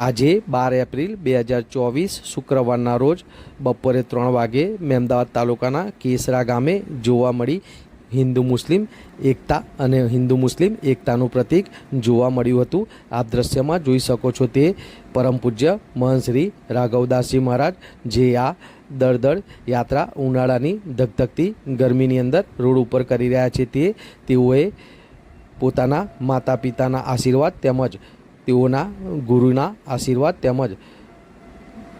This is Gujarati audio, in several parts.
આજે 12 એપ્રિલ 2024 શુક્રવારના રોજ બપોરે 3 વાગે મહેમદાવાદ તાલુકાના કેસરા ગામે જોવા મળી હિન્દુ મુસ્લિમ એકતા અને હિન્દુ મુસ્લિમ એકતાનું પ્રતીક જોવા મળ્યું હતું। આપ દ્રશ્યમાં જોઈ શકો છો તે પરમ પૂજ્ય મહંત શ્રી રાઘવદાસજી મહારાજ જે આ દળદળ યાત્રા ઉનાળાની ધગધગતી ગરમીની અંદર રોડ ઉપર કરી રહ્યા છે। તેઓએ પોતાના માતા પિતાના આશીર્વાદ તેમજ તેઓના ગુરુના આશીર્વાદ તેમજ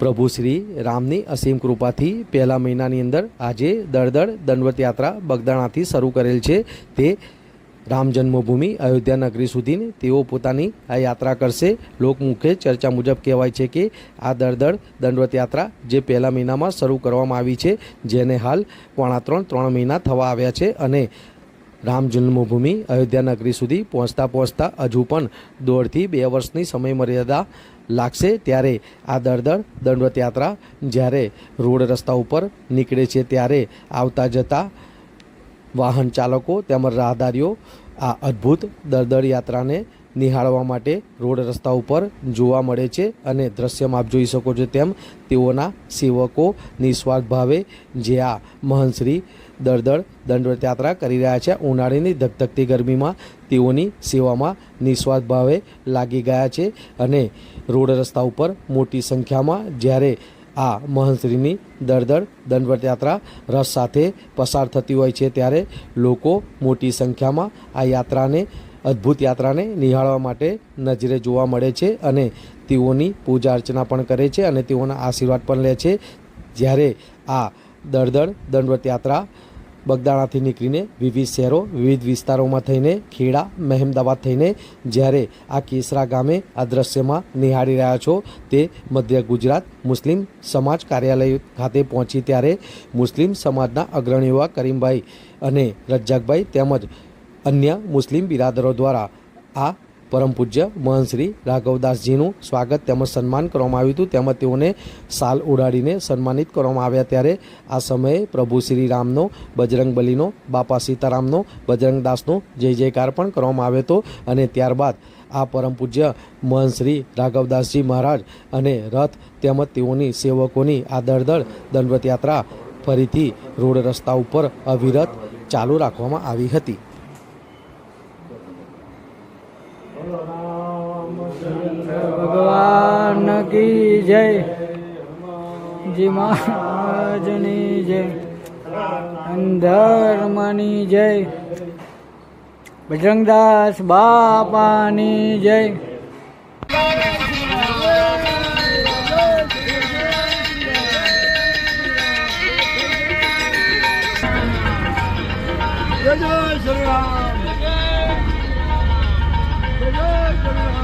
પ્રભુ શ્રી રામની અસીમ કૃપાથી પહેલા મહિનાની અંદર આજે દળદળ દંડવત યાત્રા બગદાણાથી શરૂ કરેલ છે। તે રામ જન્મભૂમિ અયોધ્યા નગરી સુધી તેઓ પોતાની આ યાત્રા કરશે। લોકમુખે ચર્ચા મુજબ કહેવાય છે કે આ દળદળ દંડવત યાત્રા જે પહેલા મહિનામાં શરૂ કરવામાં આવી છે, જેને હાલ પોણા 3 મહિના થવા આવ્યા છે અને રામ જન્મભૂમિ અયોધ્યા નગરી સુધી પહોંચતા હજુ પણ 1.5થી 2 વર્ષની સમય મર્યાદા લાગશે। ત્યારે આ દળદળ દંડવત યાત્રા જ્યારે રોડ રસ્તા ઉપર નીકળે છે ત્યારે આવતા જતા વાહન ચાલકો તેમજ રાહદારીઓ આ અદ્ભુત દળદળ યાત્રાને નિહાળવા માટે રોડ રસ્તા ઉપર જોવા મળે છે અને દ્રશ્યમાં આપ જોઈ શકો છો તેમ તેઓના સેવકો નિસ્વાર્થ ભાવે જે આ મહંત શ્રી દળદળ દંડવત યાત્રા કરી રહ્યા છે। ઉનાળાની ધગધગતી ગરમીમાં તેઓની સેવામાં નિસ્વાર્થ ભાવે લાગી ગયા છે અને રોડ રસ્તા ઉપર મોટી સંખ્યામાં જ્યારે આ મહંતશ્રીની દળદળ દંડવત યાત્રા રસ સાથે પસાર થતી હોય છે ત્યારે લોકો મોટી સંખ્યામાં આ યાત્રાને અદ્ભુત યાત્રાને નિહાળવા માટે નજરે જોવા મળે છે અને તેઓની પૂજા અર્ચના પણ કરે છે અને તેઓના આશીર્વાદ પણ લે છે। જ્યારે આ દળદળ દંડવત યાત્રા બગદાણાથી નીકળીને વિવિધ શહેરો વિવિધ વિસ્તારોમાં થઈને ખેડા મહેમદાવાદ થઈને જ્યારે આ કેસરા ગામે આ દ્રશ્યમાં નિહાળી રહ્યા છો તે મધ્ય ગુજરાત મુસ્લિમ સમાજ કાર્યાલય ખાતે પહોંચી ત્યારે મુસ્લિમ સમાજના અગ્રણી એવા કરીમભાઈ અને રজ্જાકભાઈ તેમજ અન્ય મુસ્લિમ બિરાદરો દ્વારા આ પરમ પૂજ્ય મહંત શ્રી રાઘવદાસજીનું સ્વાગત તેમજ સન્માન કરવામાં આવ્યું હતું તેમજ તેઓને શાલ ઉડાડીને સન્માનિત કરવામાં આવ્યા। ત્યારે આ સમયે પ્રભુ શ્રી રામનો બજરંગબલીનો બાપા સીતારામનો બજરંગદાસનો જય જયકાર પણ કરવામાં આવ્યો હતો અને ત્યારબાદ આ પરમ પૂજ્ય મહંત શ્રી રાઘવદાસજી મહારાજ અને રથ તેમજ તેઓની સેવકોની આ દળદળ દંડવત યાત્રા ફરીથી રોડ રસ્તા ઉપર અવિરત ચાલુ રાખવામાં આવી હતી। ભગવાન કી જય, જી મહારાજની જય, ધર્મની જય, બજરંગદાસ બાપાની જય। જય જય શ્રી રામ, જય જય શ્રી રામ।